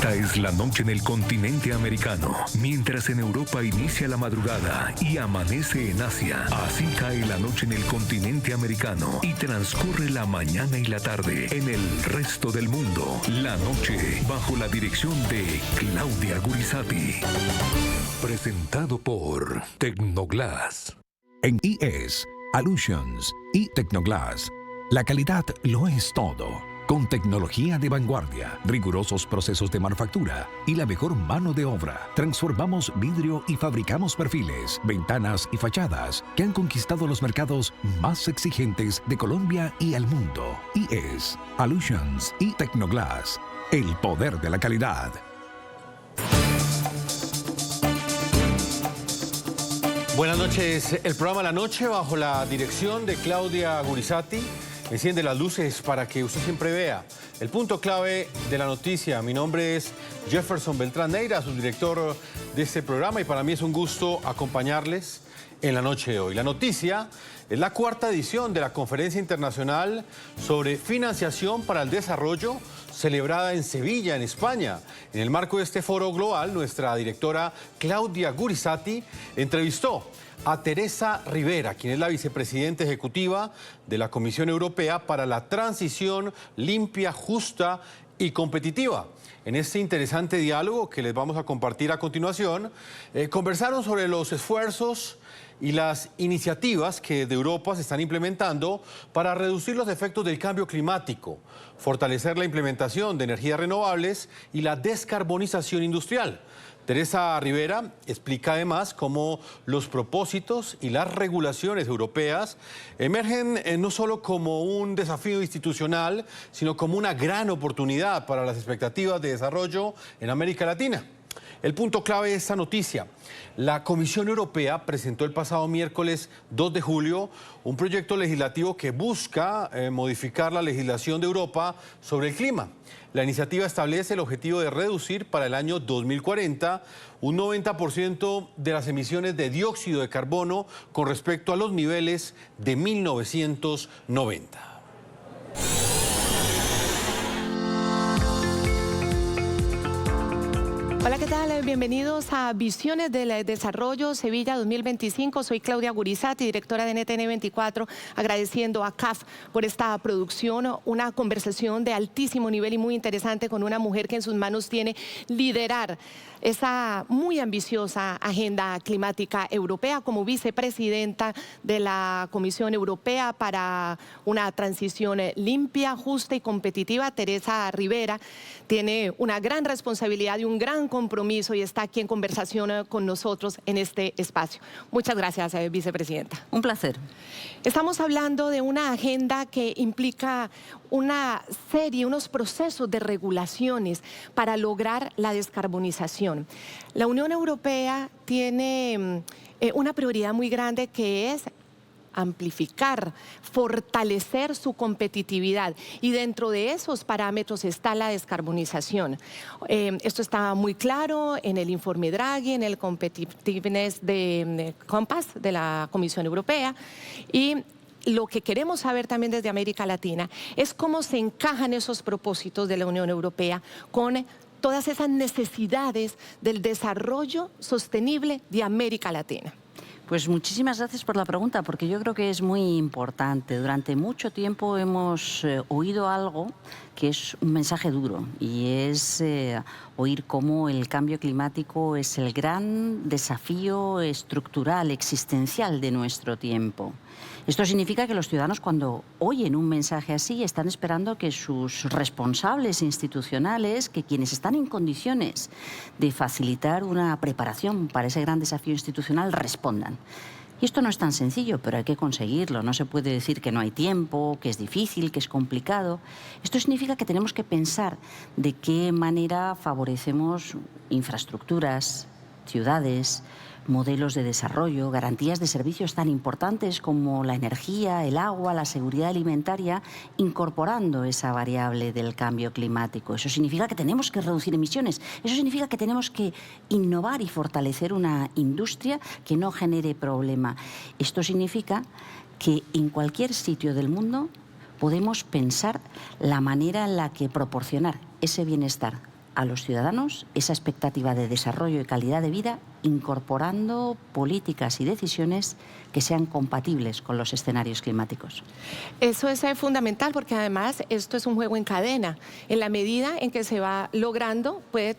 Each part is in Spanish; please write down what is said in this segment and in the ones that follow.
Esta es la noche en el continente americano. Mientras en Europa inicia la madrugada y amanece en Asia, así cae la noche en el continente americano y transcurre la mañana y la tarde en el resto del mundo. La noche bajo la dirección de Claudia Gurizati. Presentado por Tecnoglass. En IES, Allusions y Tecnoglass, la calidad lo es todo. Con tecnología de vanguardia, rigurosos procesos de manufactura y la mejor mano de obra, transformamos vidrio y fabricamos perfiles, ventanas y fachadas que han conquistado los mercados más exigentes de Colombia y el mundo. IES, Allusions y Tecnoglass, el poder de la calidad. Buenas noches. El programa La Noche, bajo la dirección de Claudia Gurizati, enciende las luces para que usted siempre vea el punto clave de la noticia. Mi nombre es Jefferson Beltrán Neira, subdirector de este programa, y para mí es un gusto acompañarles en la noche de hoy. La noticia es la cuarta edición de la Conferencia Internacional sobre Financiación para el Desarrollo, celebrada en Sevilla, en España. En el marco de este foro global, nuestra directora Claudia Gurizati entrevistó a Teresa Rivera, quien es la vicepresidenta ejecutiva de la Comisión Europea para la Transición Limpia, Justa y Competitiva. En este interesante diálogo que les vamos a compartir a continuación, conversaron sobre los esfuerzos y las iniciativas que de Europa se están implementando para reducir los efectos del cambio climático, fortalecer la implementación de energías renovables y la descarbonización industrial. Teresa Rivera explica además cómo los propósitos y las regulaciones europeas emergen no solo como un desafío institucional, sino como una gran oportunidad para las expectativas de desarrollo en América Latina. El punto clave de esta noticia: la Comisión Europea presentó el pasado miércoles 2 de julio un proyecto legislativo que busca modificar la legislación de Europa sobre el clima. La iniciativa establece el objetivo de reducir para el año 2040 un 90% de las emisiones de dióxido de carbono con respecto a los niveles de 1990. Hola, ¿qué tal? Bienvenidos a Visiones del Desarrollo Sevilla 2025. Soy Claudia Gurizati, directora de NTN 24, agradeciendo a CAF por esta producción, una conversación de altísimo nivel y muy interesante con una mujer que en sus manos tiene liderar esa muy ambiciosa agenda climática europea como vicepresidenta de la Comisión Europea para una transición limpia, justa y competitiva. Teresa Rivera tiene una gran responsabilidad y un gran compromiso y está aquí en conversación con nosotros en este espacio. Muchas gracias, vicepresidenta. Un placer. Estamos hablando de una agenda que implica una serie, unos procesos de regulaciones para lograr la descarbonización. La Unión Europea tiene una prioridad muy grande, que es amplificar, fortalecer su competitividad, y dentro de esos parámetros está la descarbonización. Esto está muy claro en el informe Draghi, en el Competitiveness Compass de la Comisión Europea, y lo que queremos saber también desde América Latina es cómo se encajan esos propósitos de la Unión Europea con todas esas necesidades del desarrollo sostenible de América Latina. Pues muchísimas gracias por la pregunta, porque yo creo que es muy importante. Durante mucho tiempo hemos oído algo que es un mensaje duro, y es oír cómo el cambio climático es el gran desafío estructural, existencial de nuestro tiempo. Esto significa que los ciudadanos, cuando oyen un mensaje así, están esperando que sus responsables institucionales, que quienes están en condiciones de facilitar una preparación para ese gran desafío institucional, respondan. Y esto no es tan sencillo, pero hay que conseguirlo. No se puede decir que no hay tiempo, que es difícil, que es complicado. Esto significa que tenemos que pensar de qué manera favorecemos infraestructuras, ciudades, modelos de desarrollo, garantías de servicios tan importantes como la energía, el agua, la seguridad alimentaria, incorporando esa variable del cambio climático. Eso significa que tenemos que reducir emisiones. Eso significa que tenemos que innovar y fortalecer una industria que no genere problema. Esto significa que en cualquier sitio del mundo podemos pensar la manera en la que proporcionar ese bienestar a los ciudadanos esa expectativa de desarrollo y calidad de vida, incorporando políticas y decisiones que sean compatibles con los escenarios climáticos. Eso es fundamental porque además esto es un juego en cadena. En la medida en que se va logrando, puede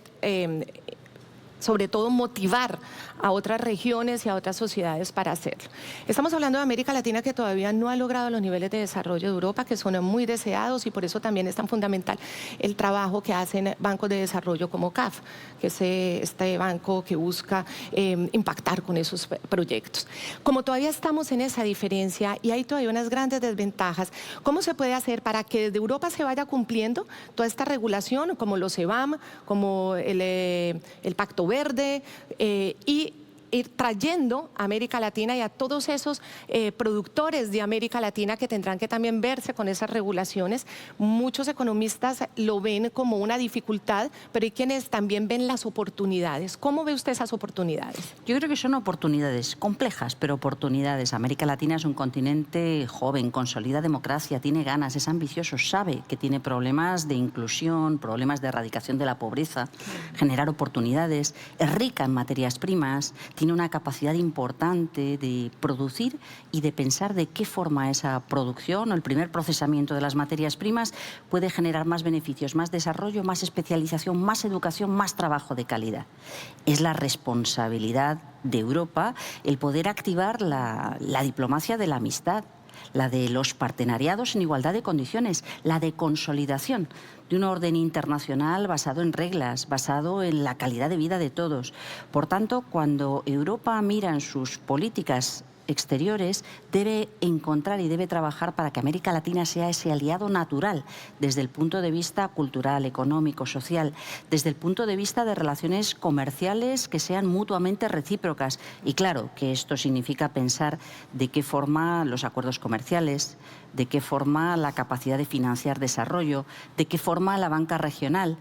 sobre todo motivar a otras regiones y a otras sociedades para hacerlo. Estamos hablando de América Latina, que todavía no ha logrado los niveles de desarrollo de Europa, que son muy deseados, y por eso también es tan fundamental el trabajo que hacen bancos de desarrollo como CAF, que es este banco que busca impactar con esos proyectos. Como todavía estamos en esa diferencia y hay todavía unas grandes desventajas, ¿cómo se puede hacer para que desde Europa se vaya cumpliendo toda esta regulación, como los CBAM, como el Pacto Verde, y ir trayendo a América Latina y a todos esos productores de América Latina que tendrán que también verse con esas regulaciones? Muchos economistas lo ven como una dificultad, pero hay quienes también ven las oportunidades. ¿Cómo ve usted esas oportunidades? Yo creo que son oportunidades complejas, pero oportunidades. América Latina es un continente joven, consolida democracia, tiene ganas, es ambicioso, sabe que tiene problemas de inclusión, problemas de erradicación de la pobreza, generar oportunidades, es rica en materias primas, tiene una capacidad importante de producir y de pensar de qué forma esa producción o el primer procesamiento de las materias primas puede generar más beneficios, más desarrollo, más especialización, más educación, más trabajo de calidad. Es la responsabilidad de Europa el poder activar la diplomacia de la amistad, la de los partenariados en igualdad de condiciones, la de consolidación de un orden internacional basado en reglas, basado en la calidad de vida de todos. Por tanto, cuando Europa mira en sus políticas exteriores, debe encontrar y debe trabajar para que América Latina sea ese aliado natural desde el punto de vista cultural, económico, social, desde el punto de vista de relaciones comerciales que sean mutuamente recíprocas. Y claro, que esto significa pensar de qué forma los acuerdos comerciales, de qué forma la capacidad de financiar desarrollo, de qué forma la banca regional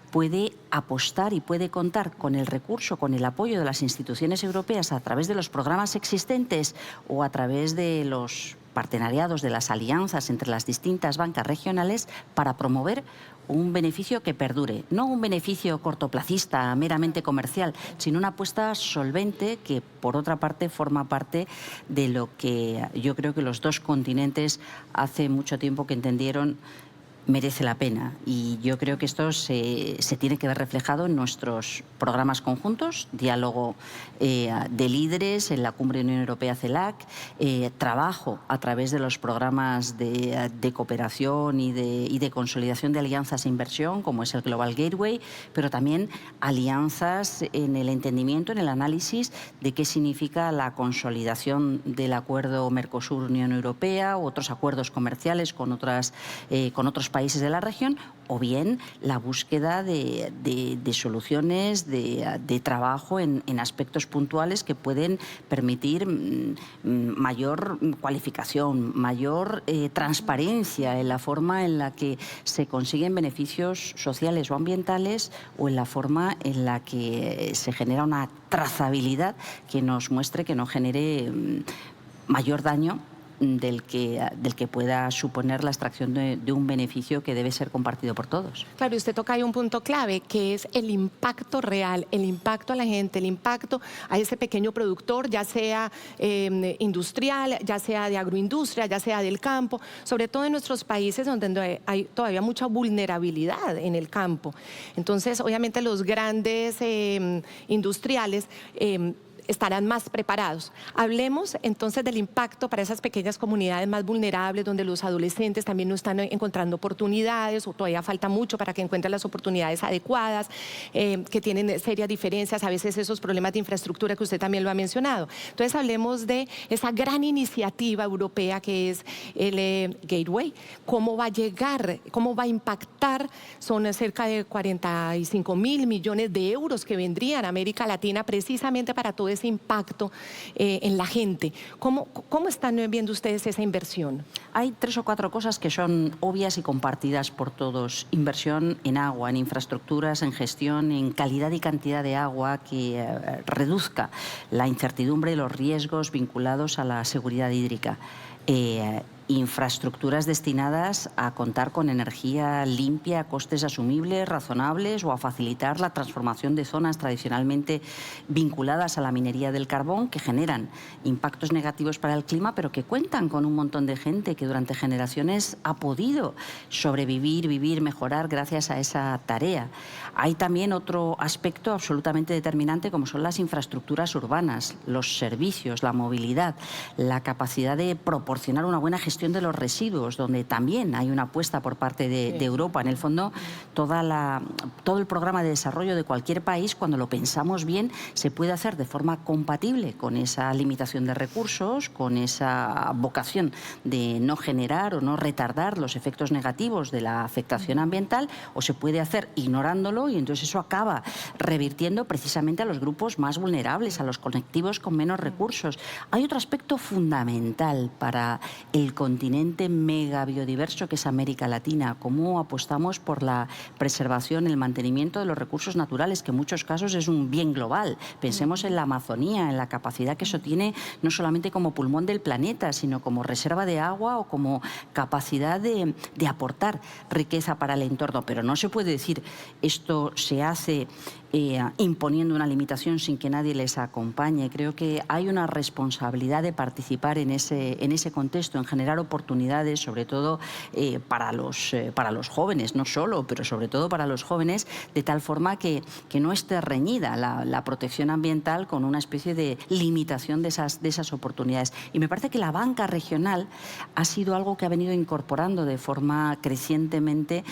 puede apostar y puede contar con el recurso, con el apoyo de las instituciones europeas a través de los programas existentes o a través de los partenariados, de las alianzas entre las distintas bancas regionales para promover un beneficio que perdure, no un beneficio cortoplacista, meramente comercial, sino una apuesta solvente que, por otra parte, forma parte de lo que yo creo que los dos continentes hace mucho tiempo que entendieron merece la pena. Y yo creo que esto se tiene que ver reflejado en nuestros programas conjuntos, diálogo de líderes en la Cumbre Unión Europea-CELAC, trabajo a través de los programas de cooperación y de consolidación de alianzas e inversión, como es el Global Gateway, pero también alianzas en el entendimiento, en el análisis de qué significa la consolidación del acuerdo Mercosur-Unión Europea u otros acuerdos comerciales con otros países de la región, o bien la búsqueda de soluciones de trabajo en aspectos puntuales que pueden permitir mayor cualificación, mayor transparencia en la forma en la que se consiguen beneficios sociales o ambientales, o en la forma en la que se genera una trazabilidad que nos muestre que no genere mayor daño del que pueda suponer la extracción de un beneficio que debe ser compartido por todos. Claro, usted toca ahí un punto clave, que es el impacto real, el impacto a la gente, el impacto a ese pequeño productor, ya sea industrial, ya sea de agroindustria, ya sea del campo, sobre todo en nuestros países donde hay todavía mucha vulnerabilidad en el campo. Entonces, obviamente los grandes industriales estarán más preparados. Hablemos entonces del impacto para esas pequeñas comunidades más vulnerables, donde los adolescentes también no están encontrando oportunidades, o todavía falta mucho para que encuentren las oportunidades adecuadas, que tienen serias diferencias, a veces esos problemas de infraestructura que usted también lo ha mencionado. Entonces hablemos de esa gran iniciativa europea que es el Gateway. ¿Cómo va a llegar? ¿Cómo va a impactar? Son cerca de 45.000 millones de euros que vendrían a América Latina precisamente para todo ese impacto en la gente. ¿Cómo están viendo ustedes esa inversión? Hay 3 o 4 cosas que son obvias y compartidas por todos. Inversión en agua, en infraestructuras, en gestión, en calidad y cantidad de agua que reduzca la incertidumbre y los riesgos vinculados a la seguridad hídrica. infraestructuras destinadas a contar con energía limpia, a costes asumibles, razonables, o a facilitar la transformación de zonas tradicionalmente vinculadas a la minería del carbón, que generan impactos negativos para el clima, pero que cuentan con un montón de gente que durante generaciones ha podido sobrevivir, vivir, mejorar gracias a esa tarea. Hay también otro aspecto absolutamente determinante, como son las infraestructuras urbanas, los servicios, la movilidad, la capacidad de proporcionar una buena gestión de los residuos, donde también hay una apuesta por parte de Europa. En el fondo, todo el programa de desarrollo de cualquier país, cuando lo pensamos bien, se puede hacer de forma compatible con esa limitación de recursos, con esa vocación de no generar o no retardar los efectos negativos de la afectación ambiental, o se puede hacer ignorándolo, y entonces eso acaba revirtiendo precisamente a los grupos más vulnerables, a los colectivos con menos recursos. Hay otro aspecto fundamental para el continente mega biodiverso que es América Latina, cómo apostamos por la preservación, el mantenimiento de los recursos naturales, que en muchos casos es un bien global. Pensemos en la Amazonía, en la capacidad que eso tiene no solamente como pulmón del planeta, sino como reserva de agua o como capacidad de aportar riqueza para el entorno. Pero no se puede decir esto se hace imponiendo una limitación sin que nadie les acompañe. Creo que hay una responsabilidad de participar en ese contexto, en generar oportunidades, sobre todo para los jóvenes, no solo, pero sobre todo para los jóvenes, de tal forma que no esté reñida la protección ambiental con una especie de limitación de esas oportunidades. Y me parece que la banca regional ha sido algo que ha venido incorporando de forma crecientemente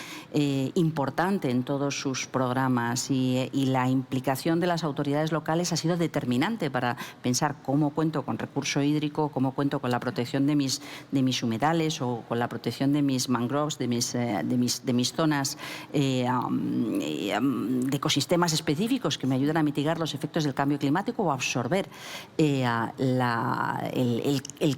importante en todos sus programas, y la implicación de las autoridades locales ha sido determinante para pensar cómo cuento con recurso hídrico, cómo cuento con la protección de mis humedales o con la protección de mis mangroves, de mis zonas de ecosistemas específicos que me ayudan a mitigar los efectos del cambio climático o a absorber el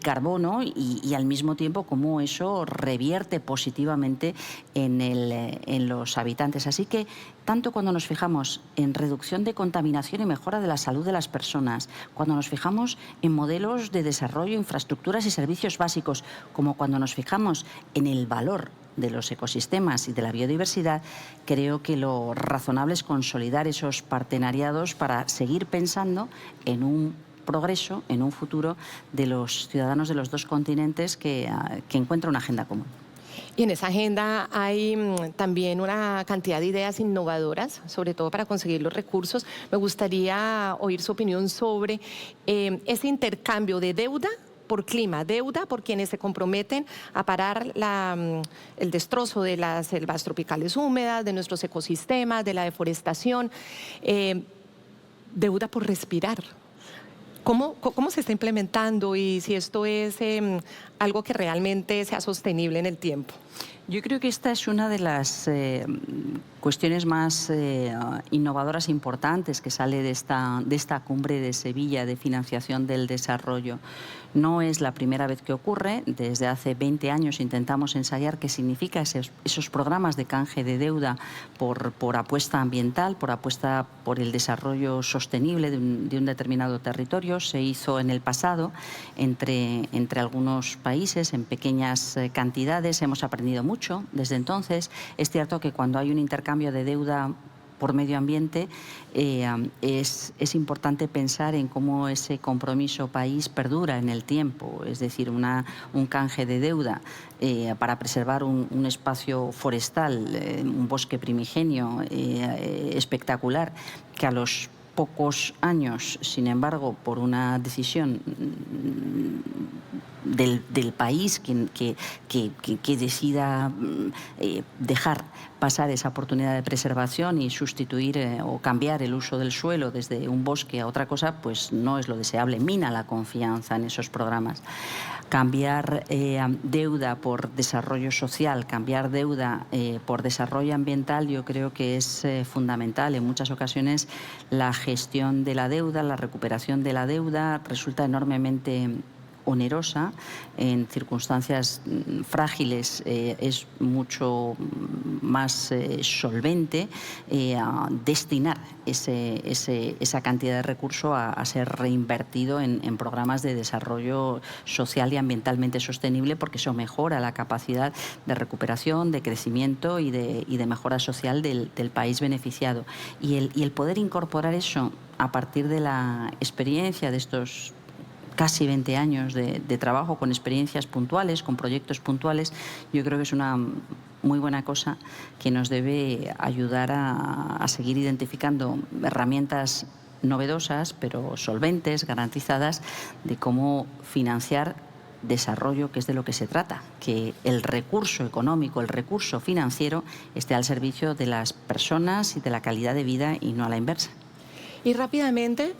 carbono, y al mismo tiempo cómo eso revierte positivamente en los habitantes. Así que tanto cuando nos fijamos en reducción de contaminación y mejora de la salud de las personas, cuando nos fijamos en modelos de desarrollo, infraestructuras y servicios básicos, como cuando nos fijamos en el valor de los ecosistemas y de la biodiversidad, creo que lo razonable es consolidar esos partenariados para seguir pensando en un progreso, en un futuro de los ciudadanos de los dos continentes que encuentra una agenda común. Y en esa agenda hay también una cantidad de ideas innovadoras, sobre todo para conseguir los recursos. Me gustaría oír su opinión sobre ese intercambio de deuda por clima, deuda por quienes se comprometen a parar el destrozo de las selvas tropicales húmedas, de nuestros ecosistemas, de la deforestación, deuda por respirar. ¿Cómo se está implementando y si esto es algo que realmente sea sostenible en el tiempo? Yo creo que esta es una de las cuestiones más innovadoras e importantes que sale de esta cumbre de Sevilla de financiación del desarrollo. No es la primera vez que ocurre. Desde hace 20 años intentamos ensayar qué significa esos programas de canje de deuda por apuesta ambiental, por apuesta por el desarrollo sostenible de un determinado territorio. Se hizo en el pasado entre algunos países en pequeñas cantidades. Hemos aprendido mucho desde entonces. Es cierto que cuando hay un intercambio de deuda por medio ambiente, es importante pensar en cómo ese compromiso país perdura en el tiempo, es decir, un canje de deuda para preservar un espacio forestal, un bosque primigenio espectacular, que a los pocos años, sin embargo, por una decisión del país que decida dejar pasar esa oportunidad de preservación y sustituir o cambiar el uso del suelo desde un bosque a otra cosa, pues no es lo deseable, mina la confianza en esos programas. Cambiar deuda por desarrollo social, cambiar deuda por desarrollo ambiental, yo creo que es fundamental. En muchas ocasiones la gestión de la deuda, la recuperación de la deuda resulta enormemente onerosa, en circunstancias frágiles es mucho más solvente a destinar esa cantidad de recursos a ser reinvertido en programas de desarrollo social y ambientalmente sostenible, porque eso mejora la capacidad de recuperación, de crecimiento y de mejora social del país beneficiado. Y el poder incorporar eso a partir de la experiencia de estos casi 20 años de trabajo con experiencias puntuales, con proyectos puntuales, yo creo que es una muy buena cosa que nos debe ayudar a seguir identificando herramientas novedosas, pero solventes, garantizadas, de cómo financiar desarrollo, que es de lo que se trata, que el recurso económico, el recurso financiero esté al servicio de las personas y de la calidad de vida y no a la inversa. Y rápidamente,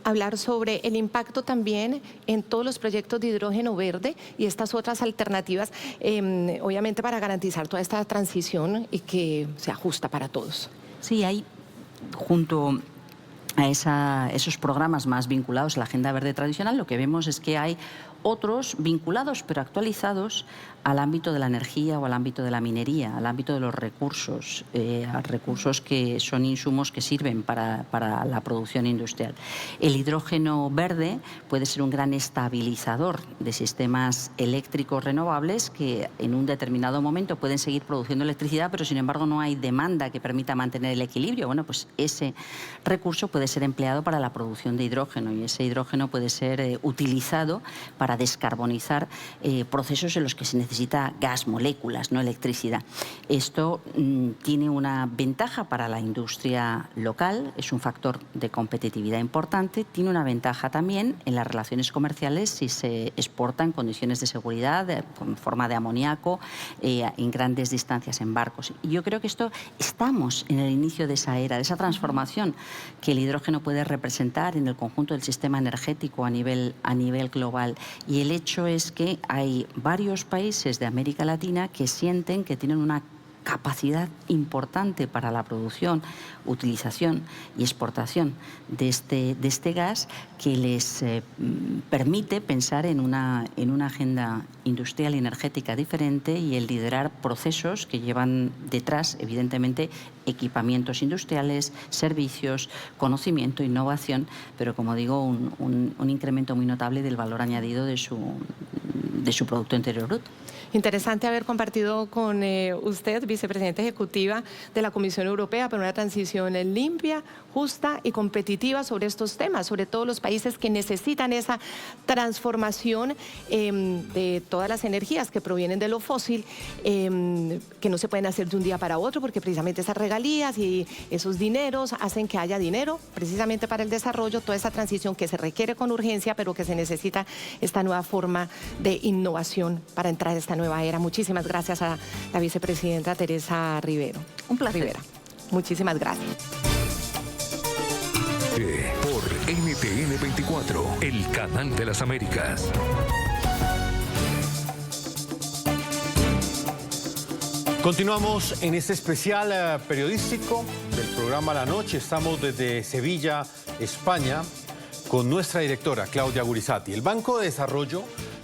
hablar sobre el impacto también en todos los proyectos de hidrógeno verde y estas otras alternativas, obviamente para garantizar toda esta transición y que sea justa para todos. Sí, hay, junto a esos programas más vinculados a la agenda verde tradicional, lo que vemos es que hay otros vinculados pero actualizados al ámbito de la energía o al ámbito de la minería, al ámbito de los recursos, recursos que son insumos que sirven para la producción industrial. El hidrógeno verde puede ser un gran estabilizador de sistemas eléctricos renovables que en un determinado momento pueden seguir produciendo electricidad, pero sin embargo no hay demanda que permita mantener el equilibrio. Bueno, pues ese recurso puede ser empleado para la producción de hidrógeno y ese hidrógeno puede ser utilizado para descarbonizar procesos en los que se necesita gas, moléculas, no electricidad. Esto tiene una ventaja para la industria local, es un factor de competitividad importante, tiene una ventaja también en las relaciones comerciales si se exporta en condiciones de seguridad, con forma de amoníaco, en grandes distancias en barcos. Y yo creo que estamos en el inicio de esa era, de esa transformación que el hidrógeno puede representar en el conjunto del sistema energético a nivel global. Y el hecho es que hay varios países de América Latina que sienten que tienen una capacidad importante para la producción, utilización y exportación de este gas que les permite pensar en una agenda industrial y energética diferente y el liderar procesos que llevan detrás, evidentemente, equipamientos industriales, servicios, conocimiento, innovación, pero como digo, un incremento muy notable del valor añadido de su Producto Interior Bruto. Interesante haber compartido con usted, vicepresidenta ejecutiva de la Comisión Europea, para una transición limpia, justa y competitiva sobre estos temas, sobre todo los países que necesitan esa transformación de todas las energías que provienen de lo fósil, que no se pueden hacer de un día para otro, porque precisamente esas regalías y esos dineros hacen que haya dinero precisamente para el desarrollo, toda esa transición que se requiere con urgencia, pero que se necesita esta nueva forma de innovación para entrar a esta nueva era. Muchísimas gracias a la vicepresidenta Teresa Rivero. Un placer. Rivera. Muchísimas gracias. Por NTN 24, el canal de las Américas. Continuamos en este especial periodístico del programa La Noche. Estamos desde Sevilla, España, con nuestra directora, Claudia Gurisati. El Banco de Desarrollo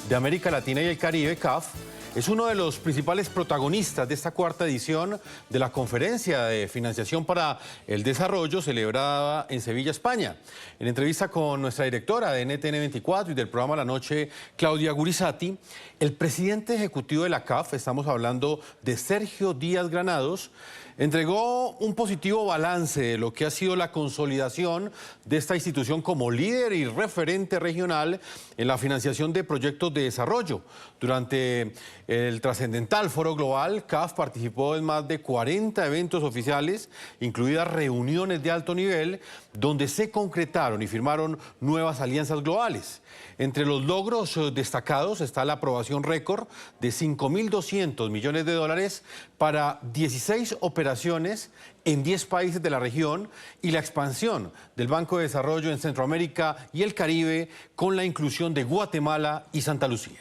de América Latina y el Caribe, CAF, es uno de los principales protagonistas de esta cuarta edición de la Conferencia de Financiación para el Desarrollo celebrada en Sevilla, España. En entrevista con nuestra directora de NTN 24 y del programa La Noche, Claudia Gurisati, el presidente ejecutivo de la CAF, estamos hablando de Sergio Díaz Granados, entregó un positivo balance de lo que ha sido la consolidación de esta institución como líder y referente regional en la financiación de proyectos de desarrollo. Durante el trascendental Foro Global, CAF participó en más de 40 eventos oficiales, incluidas reuniones de alto nivel, donde se concretaron y firmaron nuevas alianzas globales. Entre los logros destacados está la aprobación récord de 5.200 millones de dólares para 16 operaciones en 10 países de la región y la expansión del Banco de Desarrollo en Centroamérica y el Caribe con la inclusión de Guatemala y Santa Lucía.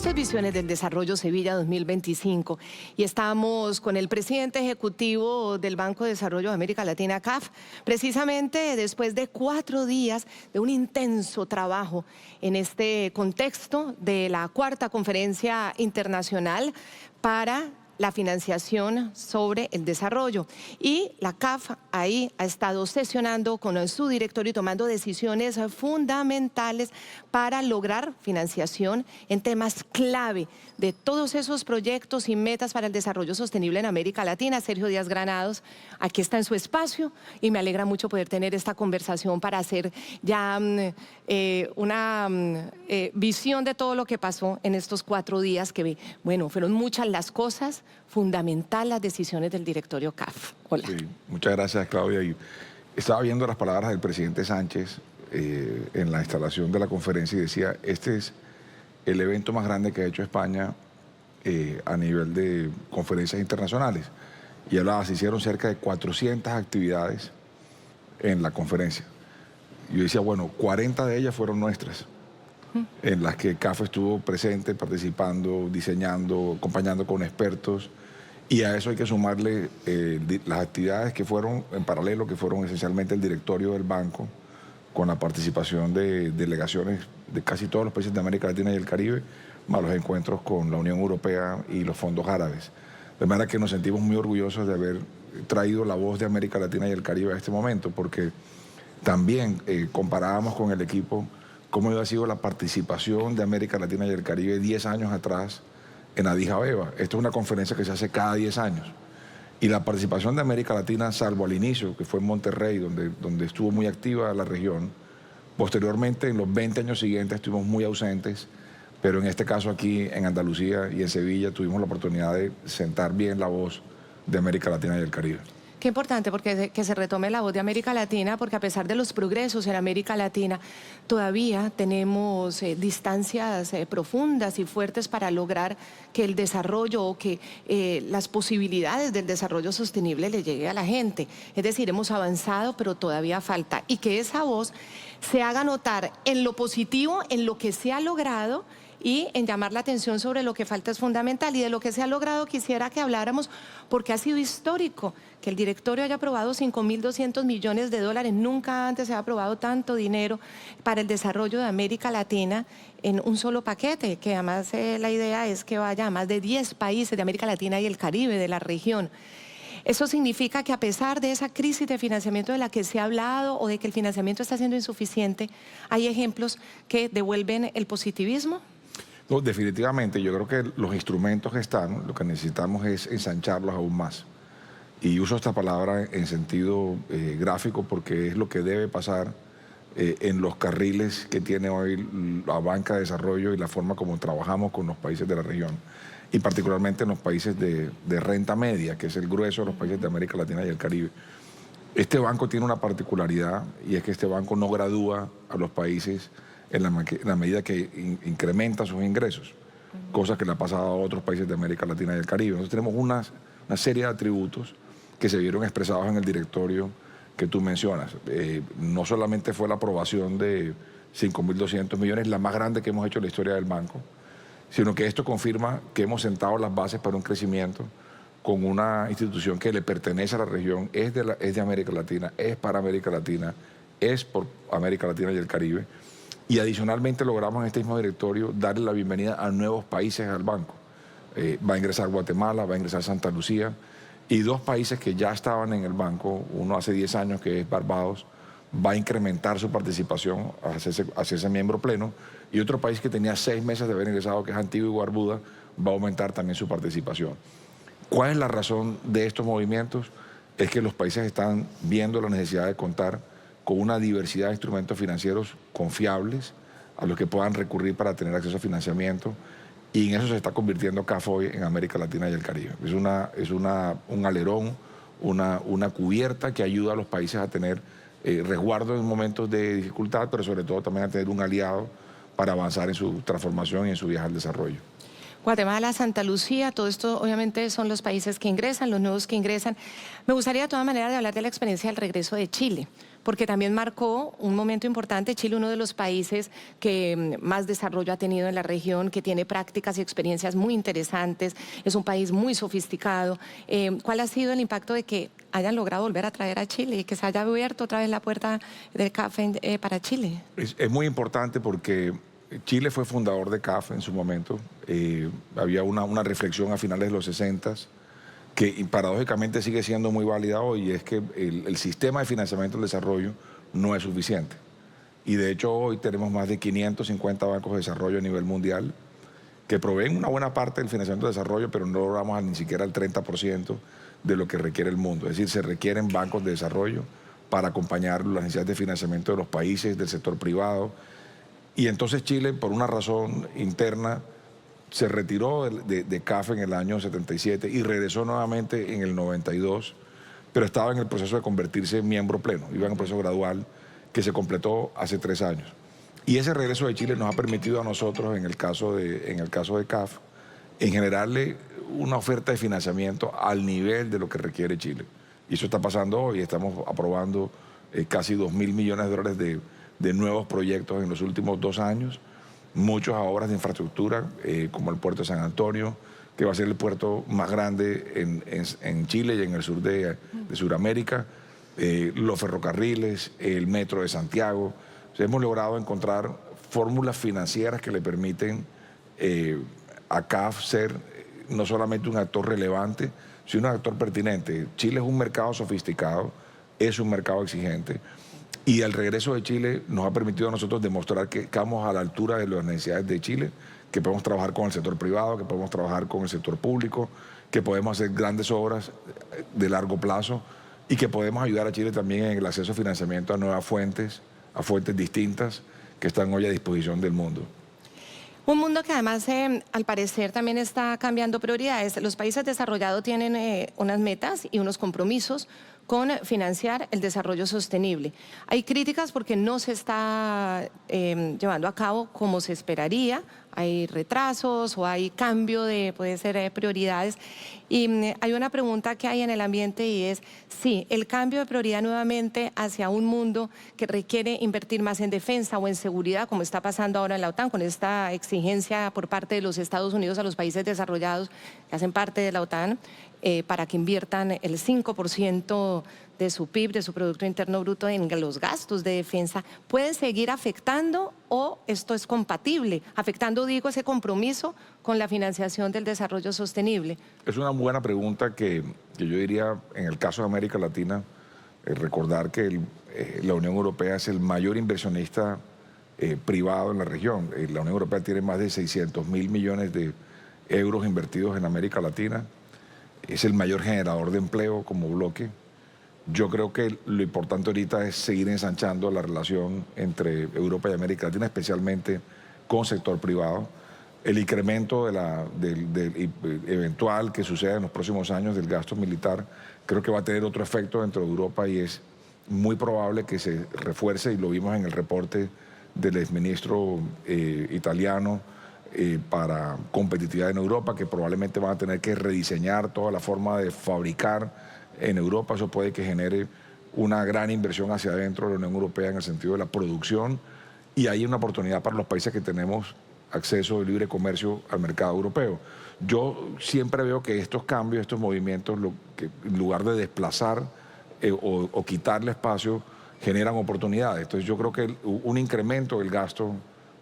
Esto es Visiones del Desarrollo Sevilla 2025 y estamos con el presidente ejecutivo del Banco de Desarrollo de América Latina, CAF, precisamente después de 4 días de un intenso trabajo en este contexto de la 4ª Conferencia Internacional para la financiación sobre el desarrollo. Y la CAF ahí ha estado sesionando con su directorio y tomando decisiones fundamentales para lograr financiación en temas clave de todos esos proyectos y metas para el desarrollo sostenible en América Latina. Sergio Díaz Granados, aquí está en su espacio y me alegra mucho poder tener esta conversación para hacer ya una visión de todo lo que pasó en estos 4 días que, bueno, fueron muchas las cosas, fundamental las decisiones del directorio CAF. Hola. Sí, muchas gracias, Claudia. Y estaba viendo las palabras del presidente Sánchez en la instalación de la conferencia y decía, este es el evento más grande que ha hecho España a nivel de conferencias internacionales. Y hablaba, se hicieron cerca de 400 actividades en la conferencia. Yo decía, bueno, 40 de ellas fueron nuestras, en las que CAF estuvo presente, participando, diseñando, acompañando con expertos. Y a eso hay que sumarle las actividades que fueron en paralelo, que fueron esencialmente el directorio del banco, con la participación de delegaciones de casi todos los países de América Latina y el Caribe, más los encuentros con la Unión Europea y los fondos árabes. De manera que nos sentimos muy orgullosos de haber traído la voz de América Latina y el Caribe a este momento, porque también comparábamos con el equipo cómo había sido la participación de América Latina y el Caribe 10 años atrás en Addis Abeba. Esto es una conferencia que se hace cada 10 años. Y la participación de América Latina, salvo al inicio, que fue en Monterrey, donde estuvo muy activa la región, posteriormente, en los 20 años siguientes, estuvimos muy ausentes, pero en este caso aquí en Andalucía y en Sevilla tuvimos la oportunidad de sentar bien la voz de América Latina y el Caribe. Qué importante porque que se retome la voz de América Latina, porque a pesar de los progresos en América Latina, todavía tenemos distancias profundas y fuertes para lograr que el desarrollo o que las posibilidades del desarrollo sostenible le llegue a la gente. Es decir, hemos avanzado, pero todavía falta. Y que esa voz se haga notar en lo positivo, en lo que se ha logrado, y en llamar la atención sobre lo que falta es fundamental. Y de lo que se ha logrado quisiera que habláramos, porque ha sido histórico que el directorio haya aprobado 5.200 millones de dólares. Nunca antes se ha aprobado tanto dinero para el desarrollo de América Latina en un solo paquete, que además la idea es que vaya a más de 10 países de América Latina y el Caribe, de la región. Eso significa que a pesar de esa crisis de financiamiento de la que se ha hablado o de que el financiamiento está siendo insuficiente, hay ejemplos que devuelven el positivismo. No, definitivamente, yo creo que los instrumentos están, lo que necesitamos es ensancharlos aún más. Y uso esta palabra en sentido gráfico porque es lo que debe pasar en los carriles que tiene hoy la banca de desarrollo y la forma como trabajamos con los países de la región. Y particularmente en los países de renta media, que es el grueso de los países de América Latina y el Caribe. Este banco tiene una particularidad y es que este banco no gradúa a los países en la medida que incrementa sus ingresos, cosa que le ha pasado a otros países de América Latina y el Caribe. Nosotros tenemos una serie de atributos que se vieron expresados en el directorio que tú mencionas. No solamente fue la aprobación de 5.200 millones, la más grande que hemos hecho en la historia del banco, sino que esto confirma que hemos sentado las bases para un crecimiento con una institución que le pertenece a la región, es de América Latina, es para América Latina, es por América Latina y el Caribe. Y adicionalmente logramos en este mismo directorio darle la bienvenida a nuevos países al banco. Va a ingresar Guatemala, va a ingresar Santa Lucía y 2 países que ya estaban en el banco, uno hace 10 años que es Barbados, va a incrementar su participación hacia ese miembro pleno, y otro país que tenía 6 meses de haber ingresado, que es Antigua y Barbuda, va a aumentar también su participación. ¿Cuál es la razón de estos movimientos? Es que los países están viendo la necesidad de contar con una diversidad de instrumentos financieros confiables a los que puedan recurrir para tener acceso a financiamiento, y en eso se está convirtiendo CAF hoy en América Latina y el Caribe. Es un alerón, una cubierta que ayuda a los países a tener resguardo en momentos de dificultad, pero sobre todo también a tener un aliado para avanzar en su transformación y en su viaje al desarrollo. Guatemala, Santa Lucía, todo esto obviamente son los países que ingresan, los nuevos que ingresan. Me gustaría de todas maneras de hablar de la experiencia del regreso de Chile, porque también marcó un momento importante. Chile, uno de los países que más desarrollo ha tenido en la región, que tiene prácticas y experiencias muy interesantes, es un país muy sofisticado. ¿Cuál ha sido el impacto de que hayan logrado volver a traer a Chile y que se haya abierto otra vez la puerta del CAF para Chile? Es muy importante porque Chile fue fundador de CAF en su momento. Había una reflexión a finales de los 60s que paradójicamente sigue siendo muy válida hoy, y es que el sistema de financiamiento del desarrollo no es suficiente. Y de hecho hoy tenemos más de 550 bancos de desarrollo a nivel mundial que proveen una buena parte del financiamiento de desarrollo, pero no logramos ni siquiera el 30% de lo que requiere el mundo. Es decir, se requieren bancos de desarrollo para acompañar las necesidades de financiamiento de los países, del sector privado. Y entonces Chile, por una razón interna, se retiró de CAF en el año 77 y regresó nuevamente en el 92, pero estaba en el proceso de convertirse en miembro pleno, iba en un proceso gradual que se completó hace 3 años. Y ese regreso de Chile nos ha permitido a nosotros, en el caso de CAF, en generarle una oferta de financiamiento al nivel de lo que requiere Chile. Y eso está pasando hoy. Estamos aprobando casi 2.000 millones de dólares de nuevos proyectos en los últimos 2 años, muchas obras de infraestructura, como el puerto de San Antonio, que va a ser el puerto más grande en Chile y en el sur de Sudamérica, los ferrocarriles, el metro de Santiago. O sea, hemos logrado encontrar fórmulas financieras que le permiten a CAF ser no solamente un actor relevante, sino un actor pertinente. Chile es un mercado sofisticado, es un mercado exigente, y el regreso de Chile nos ha permitido a nosotros demostrar que estamos a la altura de las necesidades de Chile, que podemos trabajar con el sector privado, que podemos trabajar con el sector público, que podemos hacer grandes obras de largo plazo y que podemos ayudar a Chile también en el acceso a financiamiento a nuevas fuentes, a fuentes distintas que están hoy a disposición del mundo. Un mundo que además, al parecer, también está cambiando prioridades. Los países desarrollados tienen unas metas y unos compromisos con financiar el desarrollo sostenible. Hay críticas porque no se está llevando a cabo como se esperaría. Hay retrasos o hay cambio de, puede ser, prioridades. Y hay una pregunta que hay en el ambiente, y es, sí, el cambio de prioridad nuevamente hacia un mundo que requiere invertir más en defensa o en seguridad, como está pasando ahora en la OTAN, con esta exigencia por parte de los Estados Unidos a los países desarrollados que hacen parte de la OTAN, para que inviertan el 5% de su PIB, de su Producto Interno Bruto, en los gastos de defensa. ¿Puede seguir afectando o esto es compatible? Afectando, digo, ese compromiso con la financiación del desarrollo sostenible. Es una buena pregunta que yo diría, en el caso de América Latina, recordar que la Unión Europea es el mayor inversionista privado en la región. La Unión Europea tiene más de 600.000 millones de euros invertidos en América Latina. Es el mayor generador de empleo como bloque. Yo creo que lo importante ahorita es seguir ensanchando la relación entre Europa y América Latina, especialmente con el sector privado. El incremento del eventual que suceda en los próximos años del gasto militar creo que va a tener otro efecto dentro de Europa, y es muy probable que se refuerce, y lo vimos en el reporte del exministro italiano para competitividad en Europa, que probablemente van a tener que rediseñar toda la forma de fabricar en Europa. Eso puede que genere una gran inversión hacia adentro de la Unión Europea en el sentido de la producción, y hay una oportunidad para los países que tenemos acceso de libre comercio al mercado europeo. Yo siempre veo que estos cambios, estos movimientos, en lugar de desplazar o quitarle espacio, generan oportunidades. Entonces yo creo que un incremento del gasto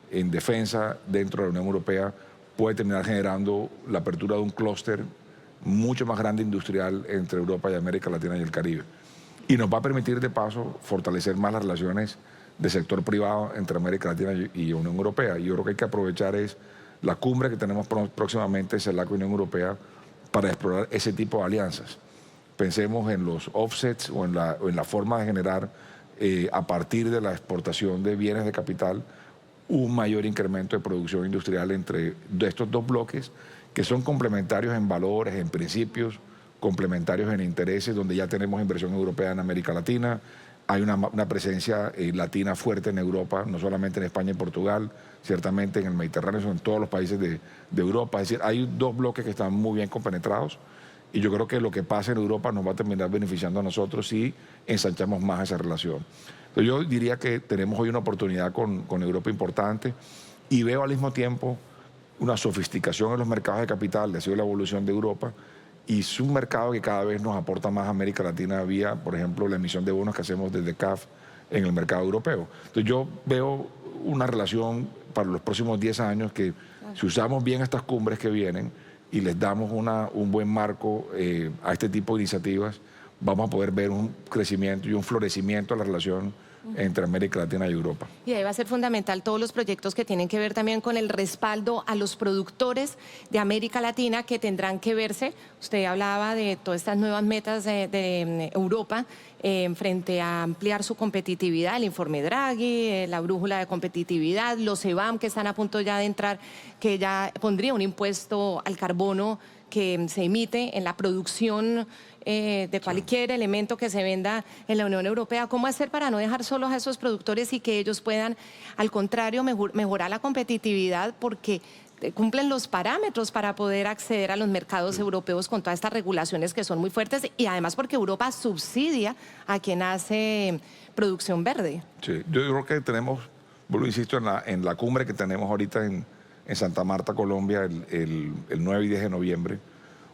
en defensa dentro de la Unión Europea puede terminar generando la apertura de un clúster mucho más grande industrial entre Europa y América Latina y el Caribe. Y nos va a permitir, de paso, fortalecer más las relaciones de sector privado entre América Latina y Unión Europea. Y yo creo que hay que aprovechar la cumbre que tenemos próximamente, CELAC Unión Europea, para explorar ese tipo de alianzas. Pensemos en los offsets o en la forma de generar, a partir de la exportación de bienes de capital, un mayor incremento de producción industrial entre estos dos bloques, que son complementarios en valores, en principios, complementarios en intereses, donde ya tenemos inversión europea en América Latina. Hay una presencia latina fuerte en Europa, no solamente en España y Portugal, ciertamente en el Mediterráneo, son todos los países de Europa. Es decir, hay dos bloques que están muy bien compenetrados, Y yo creo que lo que pasa en Europa nos va a terminar beneficiando a nosotros si ensanchamos más esa relación. Entonces yo diría que tenemos hoy una oportunidad con Europa importante y veo al mismo tiempo una sofisticación en los mercados de capital, ha sido la evolución de Europa, y es un mercado que cada vez nos aporta más a América Latina vía, por ejemplo, la emisión de bonos que hacemos desde CAF en el mercado europeo. Entonces yo veo una relación para los próximos 10 años que si usamos bien estas cumbres que vienen y les damos un buen marco a este tipo de iniciativas, vamos a poder ver un crecimiento y un florecimiento de la relación entre América Latina y Europa. Y ahí va a ser fundamental todos los proyectos que tienen que ver también con el respaldo a los productores de América Latina que tendrán que verse. Usted hablaba de todas estas nuevas metas de Europa frente a ampliar su competitividad, el informe Draghi, la brújula de competitividad, los CBAM que están a punto ya de entrar, que ya pondría un impuesto al carbono que se emite en la producción de cualquier elemento que se venda en la Unión Europea. ¿Cómo hacer para no dejar solos a esos productores y que ellos puedan, al contrario, mejorar la competitividad porque cumplen los parámetros para poder acceder a los mercados europeos con todas estas regulaciones que son muy fuertes y además porque Europa subsidia a quien hace producción verde? Sí, yo creo que tenemos, vuelvo insisto, en la cumbre que tenemos ahorita en Santa Marta, Colombia, el 9 y 10 de noviembre,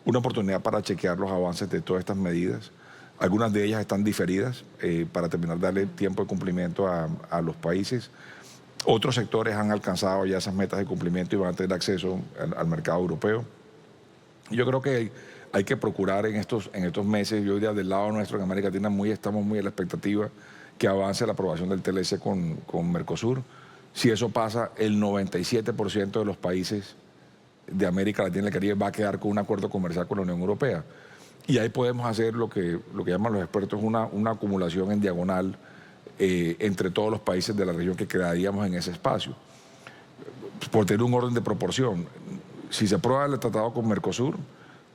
una oportunidad para chequear los avances de todas estas medidas. Algunas de ellas están diferidas para terminar de darle tiempo de cumplimiento a los países. Otros sectores han alcanzado ya esas metas de cumplimiento y van a tener acceso al mercado europeo. Yo creo que hay que procurar en estos meses, yo diría del lado nuestro en América Latina, estamos muy a la expectativa que avance la aprobación del TLC con Mercosur. Si eso pasa, el 97% de los países de América Latina y el Caribe va a quedar con un acuerdo comercial con la Unión Europea. Y ahí podemos hacer lo que llaman los expertos una acumulación en diagonal entre todos los países de la región que quedaríamos en ese espacio. Por tener un orden de proporción, si se aprueba el tratado con Mercosur,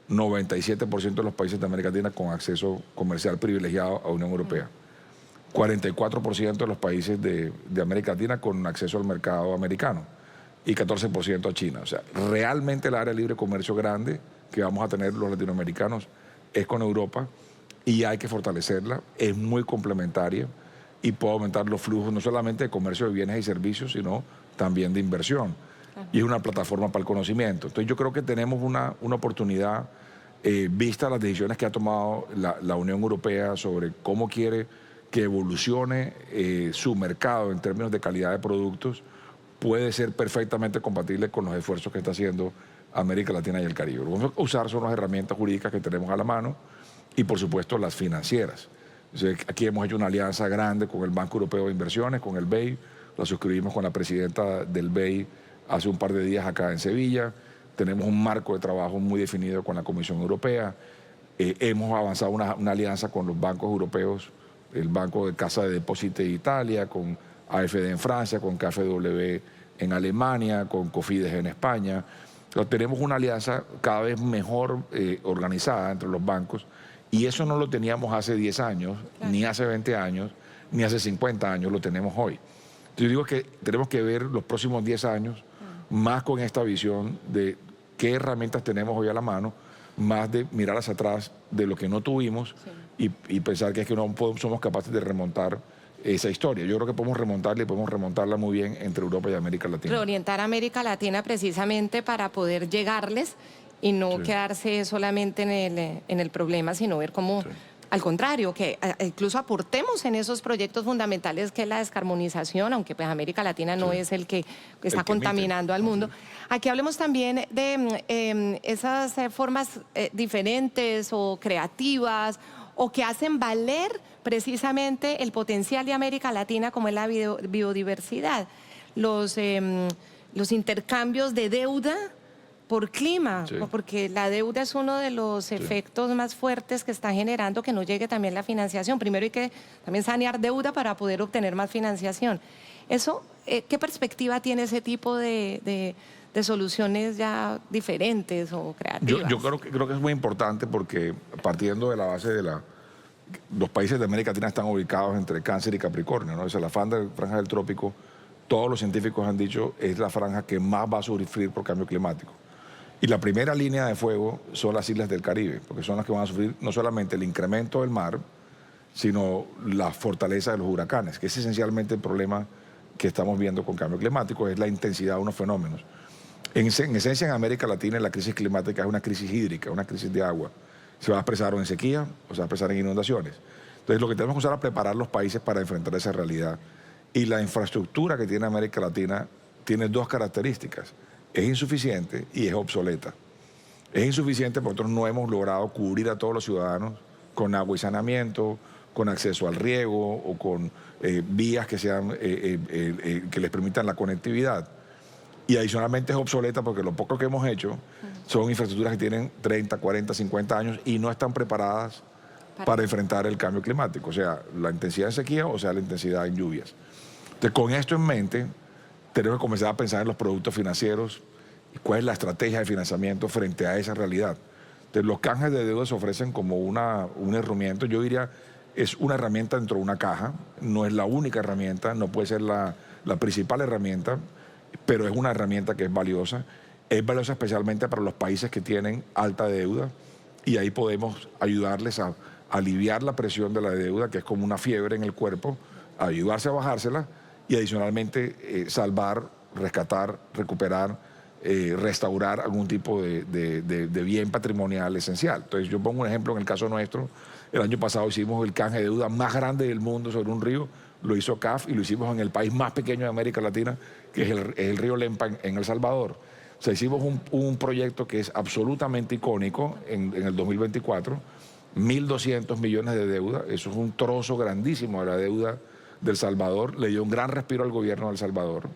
97% de los países de América Latina con acceso comercial privilegiado a la Unión Europea. 44% de los países de América Latina con acceso al mercado americano y 14% a China. O sea, realmente el área de libre comercio grande que vamos a tener los latinoamericanos es con Europa y hay que fortalecerla, es muy complementaria y puede aumentar los flujos no solamente de comercio de bienes y servicios, sino también de inversión. Y es una plataforma para el conocimiento. Entonces yo creo que tenemos una oportunidad, vista las decisiones que ha tomado la Unión Europea sobre cómo quiere que evolucione su mercado en términos de calidad de productos, puede ser perfectamente compatible con los esfuerzos que está haciendo América Latina y el Caribe. Lo que vamos a usar son las herramientas jurídicas que tenemos a la mano y, por supuesto, las financieras. Entonces, aquí hemos hecho una alianza grande con el Banco Europeo de Inversiones, con el BEI, la suscribimos con la presidenta del BEI hace un par de días acá en Sevilla, tenemos un marco de trabajo muy definido con la Comisión Europea, hemos avanzado una alianza con los bancos europeos, el Banco de Casa de Depósitos de Italia, con AFD en Francia, con KfW en Alemania, con Cofides en España. Entonces, tenemos una alianza cada vez mejor organizada entre los bancos y eso no lo teníamos hace 10 años, ni hace 20 años, ni hace 50 años, lo tenemos hoy. Yo digo que tenemos que ver los próximos 10 años más con esta visión de qué herramientas tenemos hoy a la mano, más de mirar hacia atrás de lo que no tuvimos y pensar que es que no somos capaces de remontar esa historia. Yo creo que podemos remontarla y podemos remontarla muy bien entre Europa y América Latina. Reorientar a América Latina precisamente para poder llegarles y no quedarse solamente en el problema, sino ver cómo, al contrario, que incluso aportemos en esos proyectos fundamentales que es la descarbonización, aunque pues América Latina no es el que está contaminando al mundo. Aquí hablemos también de esas formas diferentes o creativas o que hacen valer precisamente el potencial de América Latina como es la biodiversidad, los intercambios de deuda por clima, porque la deuda es uno de los efectos más fuertes que está generando que no llegue también la financiación. Primero hay que también sanear deuda para poder obtener más financiación. Eso, ¿qué perspectiva tiene ese tipo de soluciones ya diferentes o creativas? Yo creo que es muy importante porque partiendo de la base de los países de América Latina están ubicados entre Cáncer y Capricornio, ¿no? O sea, la franja del trópico, todos los científicos han dicho, es la franja que más va a sufrir por cambio climático. Y la primera línea de fuego son las islas del Caribe, porque son las que van a sufrir no solamente el incremento del mar, sino la fortaleza de los huracanes, que es esencialmente el problema que estamos viendo con cambio climático, es la intensidad de unos fenómenos. En esencia, en América Latina, la crisis climática es una crisis hídrica, una crisis de agua. Se va a expresar en sequía o se va a expresar en inundaciones. Entonces, lo que tenemos que hacer es preparar los países para enfrentar esa realidad. Y la infraestructura que tiene América Latina tiene dos características. Es insuficiente y es obsoleta. Es insuficiente porque nosotros no hemos logrado cubrir a todos los ciudadanos con agua y saneamiento, con acceso al riego o con vías que, que les permitan la conectividad. Y adicionalmente es obsoleta porque lo poco que hemos hecho son infraestructuras que tienen 30, 40, 50 años y no están preparadas para enfrentar el cambio climático, o sea, la intensidad de sequía o sea, la intensidad en lluvias. Entonces, con esto en mente, tenemos que comenzar a pensar en los productos financieros y cuál es la estrategia de financiamiento frente a esa realidad. Entonces, los canjes de deuda se ofrecen como un herramienta, yo diría, es una herramienta dentro de una caja, no es la única herramienta, no puede ser la principal herramienta, pero es una herramienta que es valiosa especialmente para los países que tienen alta deuda y ahí podemos ayudarles a aliviar la presión de la deuda, que es como una fiebre en el cuerpo, ayudarse a bajársela y adicionalmente salvar, rescatar, recuperar, restaurar algún tipo de bien patrimonial esencial. Entonces yo pongo un ejemplo en el caso nuestro, el año pasado hicimos el canje de deuda más grande del mundo sobre un río, lo hizo CAF y lo hicimos en el país más pequeño de América Latina, que es el río Lempa en El Salvador. O sea, hicimos un proyecto que es absolutamente icónico en el 2024, 1.200 millones de deuda, eso es un trozo grandísimo de la deuda del Salvador, le dio un gran respiro al gobierno de El Salvador.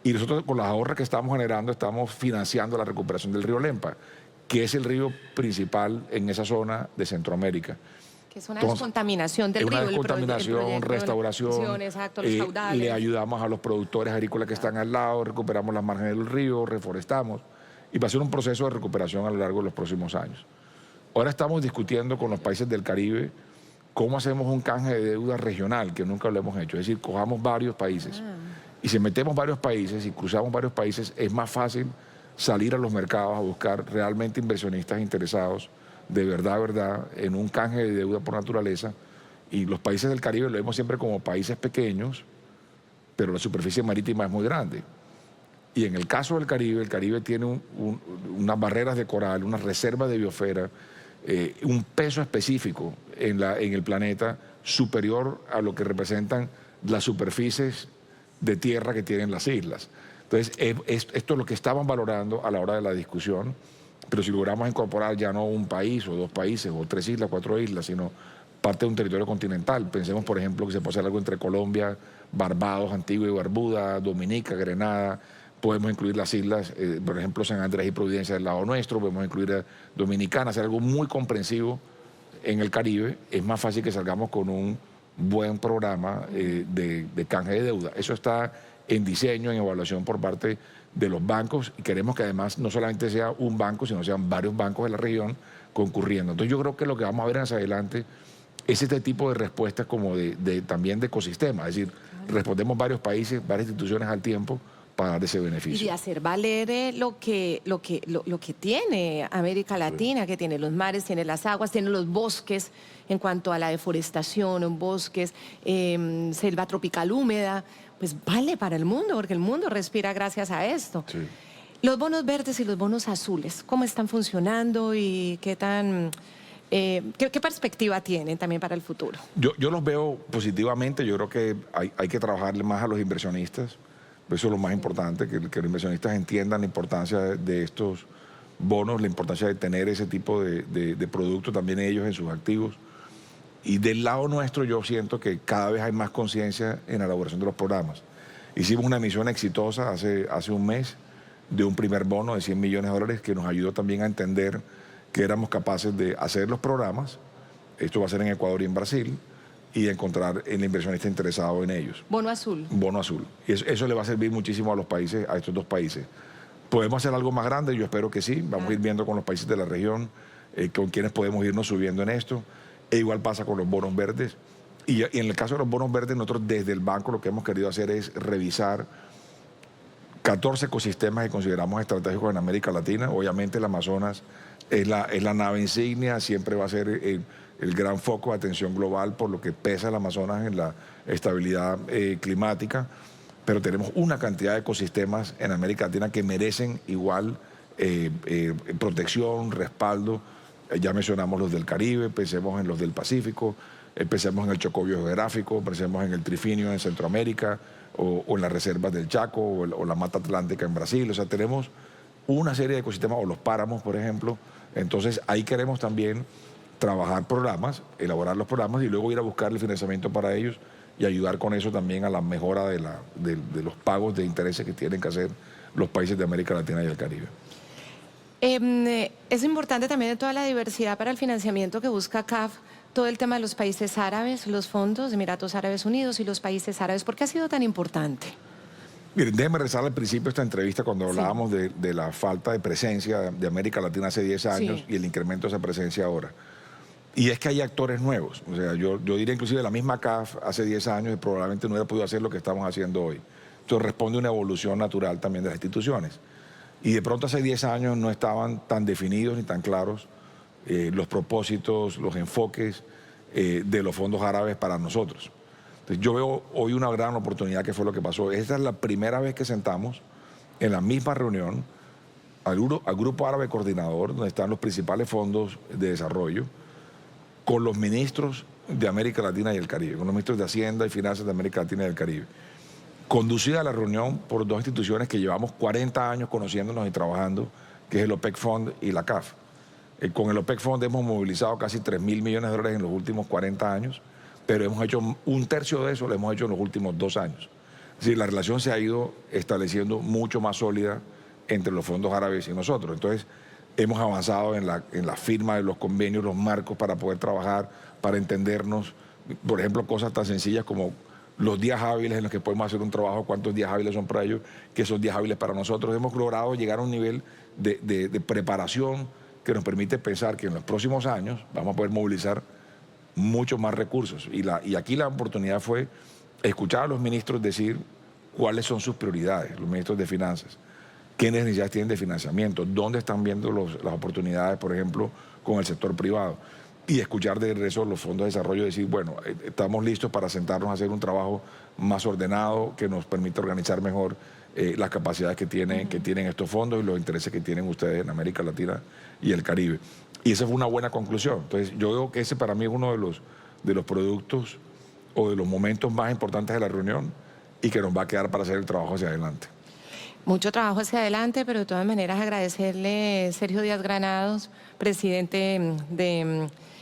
Y nosotros con las ahorros que estamos generando estamos financiando la recuperación del río Lempa, que es el río principal en esa zona de Centroamérica. Que es una descontaminación del río. Una descontaminación, restauración. Exacto, los caudales. Le ayudamos a los productores agrícolas que están al lado, recuperamos las márgenes del río, reforestamos. Y va a ser un proceso de recuperación a lo largo de los próximos años. Ahora estamos discutiendo con los países del Caribe cómo hacemos un canje de deuda regional, que nunca lo hemos hecho. Es decir, cojamos varios países. Y si metemos varios países y cruzamos varios países, es más fácil salir a los mercados a buscar realmente inversionistas interesados de verdad, en un canje de deuda por naturaleza. Y los países del Caribe lo vemos siempre como países pequeños, pero la superficie marítima es muy grande. Y en el caso del Caribe, el Caribe tiene unas barreras de coral, unas reservas de biosfera, un peso específico en el planeta superior a lo que representan las superficies de tierra que tienen las islas. Entonces, esto es lo que estaban valorando a la hora de la discusión. Pero si logramos incorporar ya no un país o dos países o 3 islas, 4 islas, sino parte de un territorio continental. Pensemos, por ejemplo, que se puede hacer algo entre Colombia, Barbados, Antigua y Barbuda, Dominica, Grenada. Podemos incluir las islas, por ejemplo, San Andrés y Providencia del lado nuestro. Podemos incluir a Dominicana, hacer algo muy comprensivo en el Caribe. Es más fácil que salgamos con un buen programa de canje de deuda. Eso está en diseño, en evaluación por parte de los bancos y queremos que además no solamente sea un banco, sino sean varios bancos de la región concurriendo. Entonces yo creo que lo que vamos a ver hacia adelante es este tipo de respuestas como también de ecosistema, es decir, respondemos varios países, varias instituciones al tiempo para dar ese beneficio. Y de hacer valer lo que tiene América Latina, que tiene los mares, tiene las aguas, tiene los bosques en cuanto a la deforestación, bosques, selva tropical húmeda, pues vale para el mundo, porque el mundo respira gracias a esto. Sí. Los bonos verdes y los bonos azules, ¿cómo están funcionando y qué perspectiva tienen también para el futuro? Yo los veo positivamente, yo creo que hay que trabajarle más a los inversionistas, eso es lo más importante, que los inversionistas entiendan la importancia de estos bonos, la importancia de tener ese tipo de producto también ellos en sus activos. Y del lado nuestro yo siento que cada vez hay más conciencia en la elaboración de los programas. Hicimos una emisión exitosa hace un mes de un primer bono de $100 millones que nos ayudó también a entender que éramos capaces de hacer los programas, esto va a ser en Ecuador y en Brasil, y encontrar el inversionista interesado en ellos. Bono azul. Bono azul. Y eso le va a servir muchísimo a los países, a estos dos países. ¿Podemos hacer algo más grande? Yo espero que sí. Vamos a ir viendo con los países de la región, con quienes podemos irnos subiendo en esto. E igual pasa con los bonos verdes. Y en el caso de los bonos verdes, nosotros desde el banco lo que hemos querido hacer es revisar 14 ecosistemas que consideramos estratégicos en América Latina. Obviamente el Amazonas es la nave insignia, siempre va a ser el gran foco de atención global por lo que pesa el Amazonas en la estabilidad climática, pero tenemos una cantidad de ecosistemas en América Latina que merecen igual protección, respaldo. Ya mencionamos los del Caribe, pensemos en los del Pacífico, pensemos en el Chocó biogeográfico, pensemos en el Trifinio en Centroamérica, o en las reservas del Chaco, o la Mata Atlántica en Brasil. O sea, tenemos una serie de ecosistemas, o los páramos, por ejemplo. Entonces, ahí queremos también trabajar programas, elaborar los programas y luego ir a buscar el financiamiento para ellos y ayudar con eso también a la mejora de los pagos de intereses que tienen que hacer los países de América Latina y el Caribe. Es importante también de toda la diversidad para el financiamiento que busca CAF, todo el tema de los países árabes, los fondos de Emiratos Árabes Unidos y los países árabes. ¿Por qué ha sido tan importante? Miren, déjenme regresar al principio de esta entrevista cuando hablábamos de la falta de presencia de América Latina hace 10 años y el incremento de esa presencia ahora. Y es que hay actores nuevos. O sea, yo diría inclusive la misma CAF hace 10 años y probablemente no hubiera podido hacer lo que estamos haciendo hoy. Entonces responde a una evolución natural también de las instituciones. Y de pronto hace 10 años no estaban tan definidos ni tan claros los propósitos, los enfoques de los fondos árabes para nosotros. Entonces, yo veo hoy una gran oportunidad que fue lo que pasó. Esta es la primera vez que sentamos en la misma reunión al Grupo Árabe Coordinador, donde están los principales fondos de desarrollo, con los ministros de América Latina y el Caribe, con los ministros de Hacienda y Finanzas de América Latina y el Caribe. Conducida la reunión por dos instituciones que llevamos 40 años conociéndonos y trabajando, que es el OPEC Fund y la CAF. Con el OPEC Fund hemos movilizado casi $3.000 millones en los últimos 40 años, pero hemos hecho un tercio de eso, lo hemos hecho en los últimos 2 años. Es decir, la relación se ha ido estableciendo mucho más sólida entre los fondos árabes y nosotros. Entonces, hemos avanzado en la firma de los convenios, los marcos para poder trabajar, para entendernos, por ejemplo, cosas tan sencillas como los días hábiles en los que podemos hacer un trabajo, cuántos días hábiles son para ellos, qué son días hábiles para nosotros. Hemos logrado llegar a un nivel de preparación que nos permite pensar que en los próximos años vamos a poder movilizar muchos más recursos. Y aquí la oportunidad fue escuchar a los ministros decir cuáles son sus prioridades, los ministros de Finanzas, qué necesidades tienen de financiamiento, dónde están viendo las oportunidades, por ejemplo, con el sector privado. Y escuchar de regreso los fondos de desarrollo, decir, bueno, estamos listos para sentarnos a hacer un trabajo más ordenado que nos permita organizar mejor las capacidades que tienen estos fondos y los intereses que tienen ustedes en América Latina y el Caribe. Y esa fue una buena conclusión. Entonces, yo veo que ese para mí es uno de los productos o de los momentos más importantes de la reunión y que nos va a quedar para hacer el trabajo hacia adelante. Mucho trabajo hacia adelante, pero de todas maneras agradecerle Sergio Díaz Granados, presidente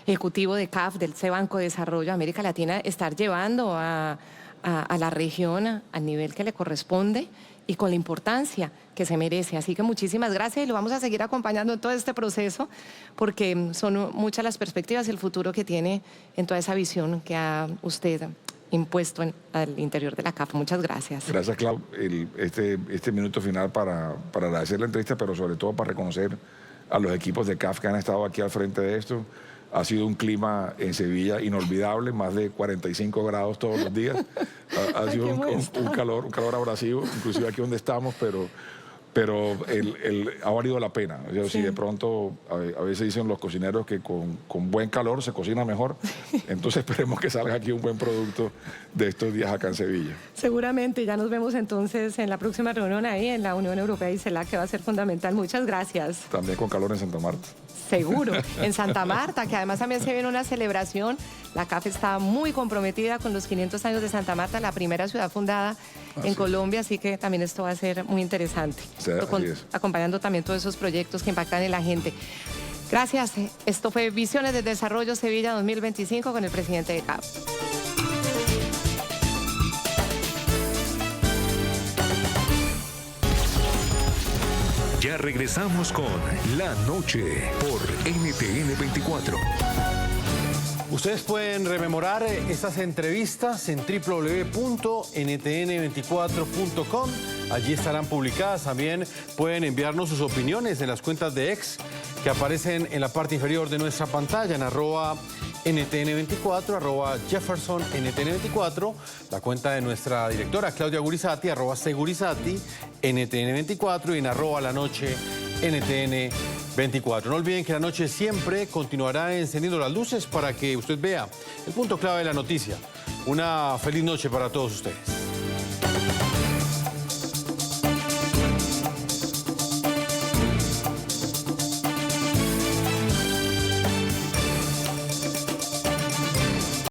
ejecutivo de CAF, del Banco de Desarrollo de América Latina, estar llevando a la región al nivel que le corresponde y con la importancia que se merece. Así que muchísimas gracias y lo vamos a seguir acompañando en todo este proceso porque son muchas las perspectivas y el futuro que tiene en toda esa visión que ha usted impuesto al interior de la CAF. Muchas gracias. Gracias, Clau. Este minuto final para agradecer la entrevista, pero sobre todo para reconocer a los equipos de CAF que han estado aquí al frente de esto. Ha sido un clima en Sevilla inolvidable, más de 45 grados todos los días. Ha sido un calor abrasivo, inclusive aquí donde estamos, pero ha valido la pena. O sea, si de pronto, a veces dicen los cocineros que con buen calor se cocina mejor, entonces esperemos que salga aquí un buen producto de estos días acá en Sevilla. Seguramente, ya nos vemos entonces en la próxima reunión ahí en la Unión Europea y CELAC, que va a ser fundamental. Muchas gracias. También con calor en Santa Marta. Seguro, en Santa Marta, que además también se viene una celebración. La CAF está muy comprometida con los 500 años de Santa Marta, la primera ciudad fundada en Colombia, así que también esto va a ser muy interesante. Sí, así es. Acompañando también todos esos proyectos que impactan en la gente. Gracias. Esto fue Visiones de Desarrollo Sevilla 2025 con el presidente de CAF. Ya regresamos con La Noche por NTN 24. Ustedes pueden rememorar estas entrevistas en www.ntn24.com. Allí estarán publicadas. También pueden enviarnos sus opiniones en las cuentas de X que aparecen en la parte inferior de nuestra pantalla, en NTN24, arroba Jefferson NTN24, la cuenta de nuestra directora Claudia Gurizati, arroba Segurizati, NTN24 y en arroba la noche NTN24. No olviden que la noche siempre continuará encendiendo las luces para que usted vea el punto clave de la noticia. Una feliz noche para todos ustedes.